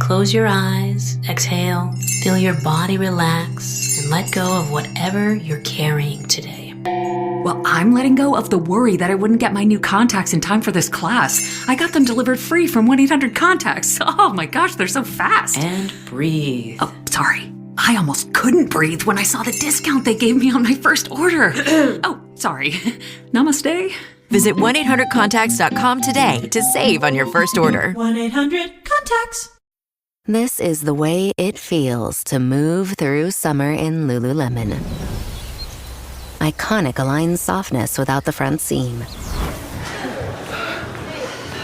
Close your eyes, exhale, feel your body relax, and let go of whatever you're carrying today. Well, I'm letting go of the worry that I wouldn't get my new contacts in time for this class. I got them delivered free from 1-800-CONTACTS. Oh my gosh, they're so fast. And breathe. Oh, sorry. I almost couldn't breathe when I saw the discount they gave me on my first order. Oh, sorry. Namaste. Visit 1-800-CONTACTS.com today to save on your first order. 1-800-CONTACTS. This is the way it feels to move through summer in Lululemon. Iconic Align softness without the front seam.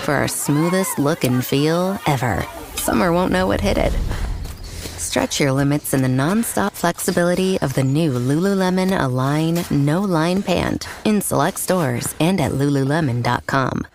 For our smoothest look and feel ever, summer won't know what hit it. Stretch your limits in the non-stop flexibility of the new Lululemon Align No-Line Pant in select stores and at Lululemon.com.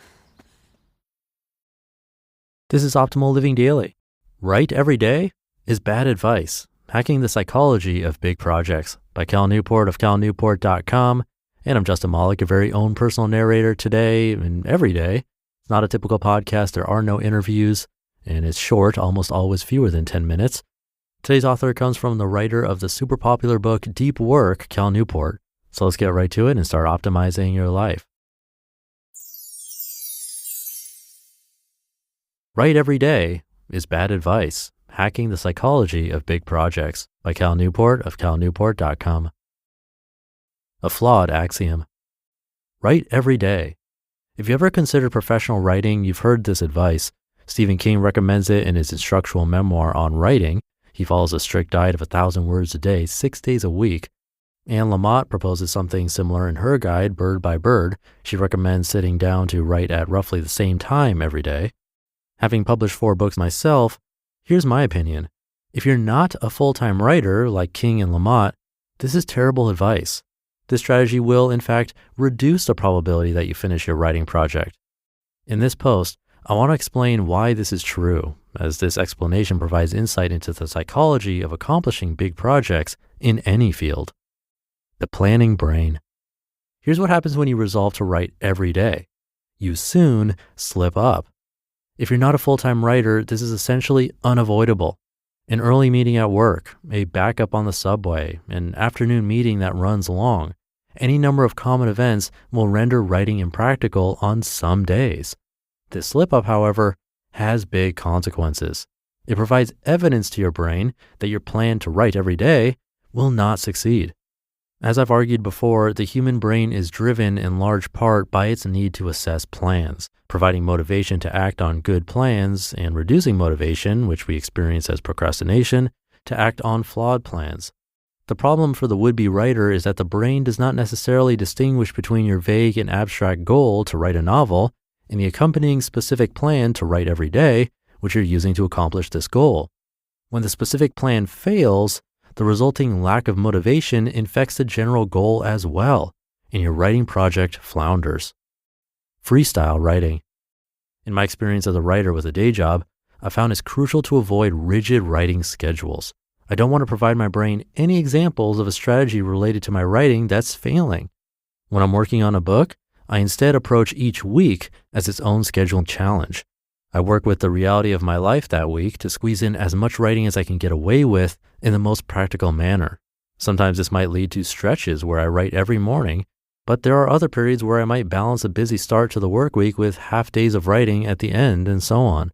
This is Optimal Living Daily. Write every day is bad advice. Hacking the Psychology of Big Projects by Cal Newport of calnewport.com. And I'm Justin Malik, your very own personal narrator today and every day. It's not a typical podcast. There are no interviews, and it's short, almost always fewer than 10 minutes. Today's author comes from the writer of the super popular book, Deep Work, Cal Newport. So let's get right to it and start optimizing your life. Write every day is bad advice. Hacking the Psychology of Big Projects by Cal Newport of calnewport.com. A flawed axiom. Write every day. If you ever considered professional writing, you've heard this advice. Stephen King recommends it in his instructional memoir on writing. He follows a strict diet of 1,000 words a day, 6 days a week. Anne Lamott proposes something similar in her guide, Bird by Bird. She recommends sitting down to write at roughly the same time every day. Having published 4 books myself, here's my opinion. If you're not a full-time writer like King and Lamott, this is terrible advice. This strategy will, in fact, reduce the probability that you finish your writing project. In this post, I want to explain why this is true, as this explanation provides insight into the psychology of accomplishing big projects in any field. The planning brain. Here's what happens when you resolve to write every day. You soon slip up. If you're not a full-time writer, this is essentially unavoidable. An early meeting at work, a backup on the subway, an afternoon meeting that runs long. Any number of common events will render writing impractical on some days. This slip-up, however, has big consequences. It provides evidence to your brain that your plan to write every day will not succeed. As I've argued before, the human brain is driven in large part by its need to assess plans, providing motivation to act on good plans and reducing motivation, which we experience as procrastination, to act on flawed plans. The problem for the would-be writer is that the brain does not necessarily distinguish between your vague and abstract goal to write a novel and the accompanying specific plan to write every day, which you're using to accomplish this goal. When the specific plan fails, the resulting lack of motivation infects the general goal as well, and your writing project flounders. Freestyle writing. In my experience as a writer with a day job, I found it's crucial to avoid rigid writing schedules. I don't want to provide my brain any examples of a strategy related to my writing that's failing. When I'm working on a book, I instead approach each week as its own scheduled challenge. I work with the reality of my life that week to squeeze in as much writing as I can get away with in the most practical manner. Sometimes this might lead to stretches where I write every morning, but there are other periods where I might balance a busy start to the work week with half days of writing at the end and so on.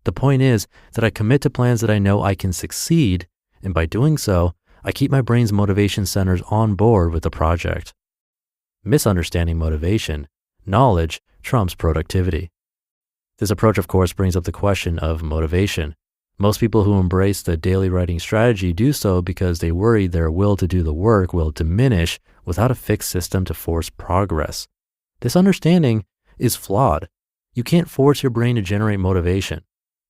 The point is that I commit to plans that I know I can succeed, and by doing so, I keep my brain's motivation centers on board with the project. Misunderstanding motivation. Knowledge trumps productivity. This approach, of course, brings up the question of motivation. Most people who embrace the daily writing strategy do so because they worry their will to do the work will diminish without a fixed system to force progress. This understanding is flawed. You can't force your brain to generate motivation.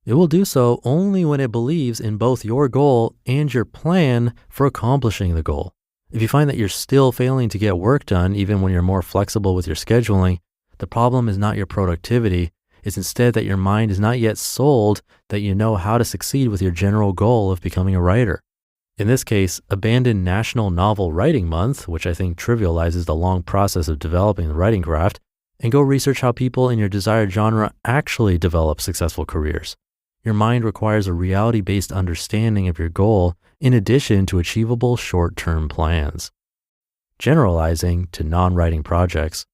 It will do so only when it believes in both your goal and your plan for accomplishing the goal. If you find that you're still failing to get work done even when you're more flexible with your scheduling, the problem is not your productivity. It's instead that your mind is not yet sold that you know how to succeed with your general goal of becoming a writer. In this case, abandon National Novel Writing Month, which I think trivializes the long process of developing the writing craft, and go research how people in your desired genre actually develop successful careers. Your mind requires a reality-based understanding of your goal in addition to achievable short-term plans. Generalizing to non-writing projects.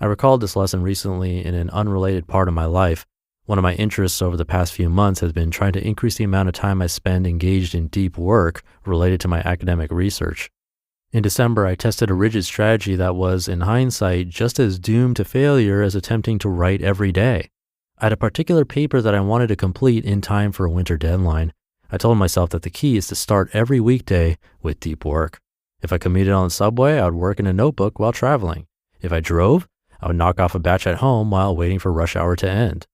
I recalled this lesson recently in an unrelated part of my life. One of my interests over the past few months has been trying to increase the amount of time I spend engaged in deep work related to my academic research. In December, I tested a rigid strategy that was, in hindsight, just as doomed to failure as attempting to write every day. I had a particular paper that I wanted to complete in time for a winter deadline. I told myself that the key is to start every weekday with deep work. If I commuted on the subway, I would work in a notebook while traveling. If I drove, I would knock off a batch at home while waiting for rush hour to end.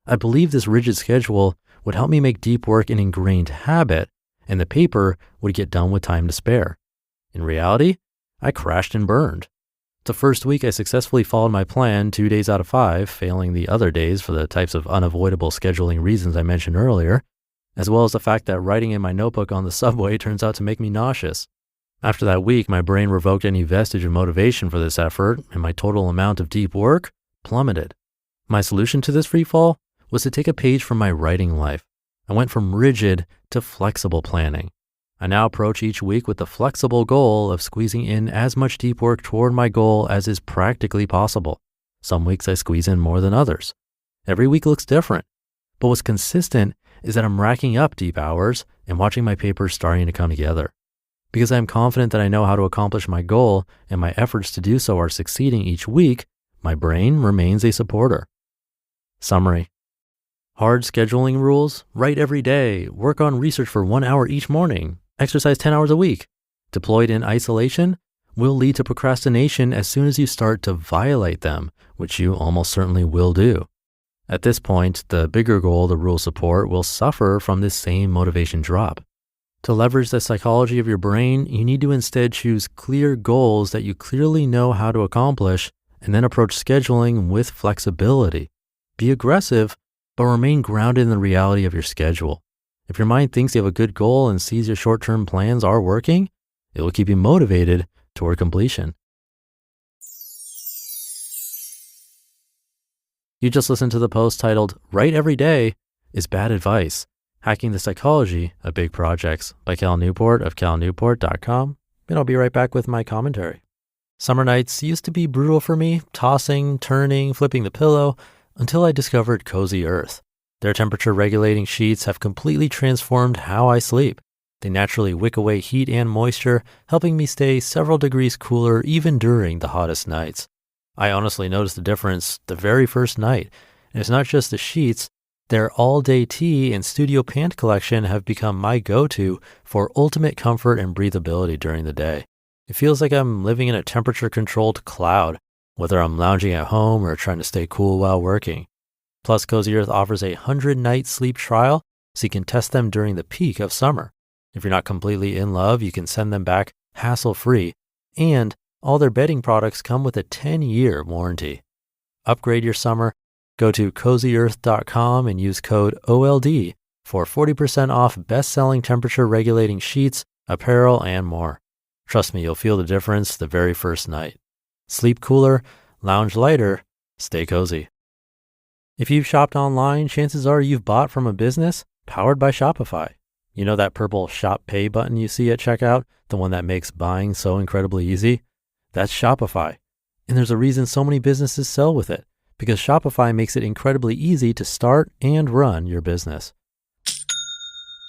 I believed this rigid schedule would help me make deep work an ingrained habit, and the paper would get done with time to spare. In reality, I crashed and burned. The first week, I successfully followed my plan 2 days out of 5, failing the other days for the types of unavoidable scheduling reasons I mentioned earlier, as well as the fact that writing in my notebook on the subway turns out to make me nauseous. After that week, my brain revoked any vestige of motivation for this effort, and my total amount of deep work plummeted. My solution to this freefall was to take a page from my writing life. I went from rigid to flexible planning. I now approach each week with the flexible goal of squeezing in as much deep work toward my goal as is practically possible. Some weeks I squeeze in more than others. Every week looks different, but what's consistent is that I'm racking up deep hours and watching my papers starting to come together. Because I'm confident that I know how to accomplish my goal and my efforts to do so are succeeding each week, my brain remains a supporter. Summary. Hard scheduling rules: write every day, work on research for 1 hour each morning, exercise 10 hours a week. Deployed in isolation will lead to procrastination as soon as you start to violate them, which you almost certainly will do. At this point, the bigger goal the rules support will suffer from this same motivation drop. To leverage the psychology of your brain, you need to instead choose clear goals that you clearly know how to accomplish, and then approach scheduling with flexibility. Be aggressive, but remain grounded in the reality of your schedule. If your mind thinks you have a good goal and sees your short-term plans are working, it will keep you motivated toward completion. You just listened to the post titled, "Write Every Day is Bad Advice. Hacking the Psychology of Big Projects" by Cal Newport of calnewport.com, and I'll be right back with my commentary. Summer nights used to be brutal for me, tossing, turning, flipping the pillow, until I discovered Cozy Earth. Their temperature regulating sheets have completely transformed how I sleep. They naturally wick away heat and moisture, helping me stay several degrees cooler even during the hottest nights. I honestly noticed the difference the very first night. And it's not just the sheets. Their all-day tea and studio pant collection have become my go-to for ultimate comfort and breathability during the day. It feels like I'm living in a temperature-controlled cloud, whether I'm lounging at home or trying to stay cool while working. Plus, Cozy Earth offers a 100-night sleep trial, so you can test them during the peak of summer. If you're not completely in love, you can send them back hassle-free, and all their bedding products come with a 10-year warranty. Upgrade your summer. Go to CozyEarth.com and use code OLD for 40% off best-selling temperature-regulating sheets, apparel, and more. Trust me, you'll feel the difference the very first night. Sleep cooler, lounge lighter, stay cozy. If you've shopped online, chances are you've bought from a business powered by Shopify. You know that purple Shop Pay button you see at checkout, the one that makes buying so incredibly easy? That's Shopify. And there's a reason so many businesses sell with it, because Shopify makes it incredibly easy to start and run your business.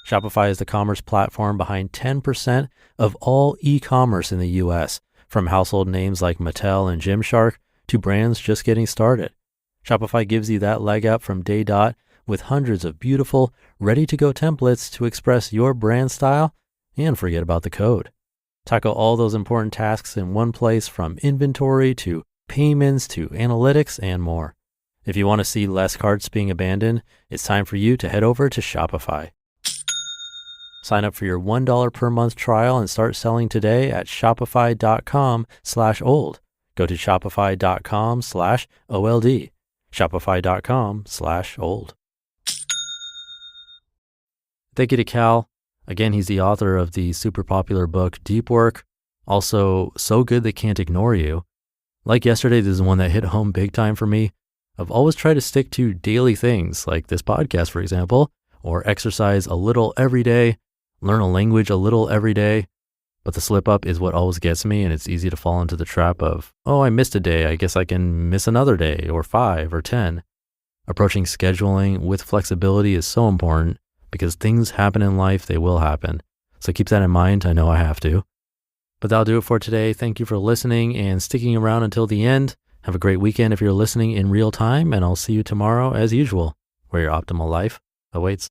Shopify is the commerce platform behind 10% of all e-commerce in the US, from household names like Mattel and Gymshark to brands just getting started. Shopify gives you that leg up from day dot with hundreds of beautiful, ready-to-go templates to express your brand style and forget about the code. Tackle all those important tasks in one place, from inventory to payments to analytics and more. If you want to see less carts being abandoned, it's time for you to head over to Shopify. Sign up for your $1 per month trial and start selling today at shopify.com/old. Go to shopify.com/OLD. Shopify.com/old. Thank you to Cal. Again, he's the author of the super popular book, Deep Work. Also, So Good They Can't Ignore You. Like yesterday, this is one that hit home big time for me. I've always tried to stick to daily things like this podcast, for example, or exercise a little every day, learn a language a little every day. But the slip up is what always gets me, and it's easy to fall into the trap of, oh, I missed a day. I guess I can miss another day, or 5 or 10. Approaching scheduling with flexibility is so important because things happen in life, they will happen. So keep that in mind. I know I have to. But that'll do it for today. Thank you for listening and sticking around until the end. Have a great weekend if you're listening in real time, and I'll see you tomorrow as usual, where your optimal life awaits.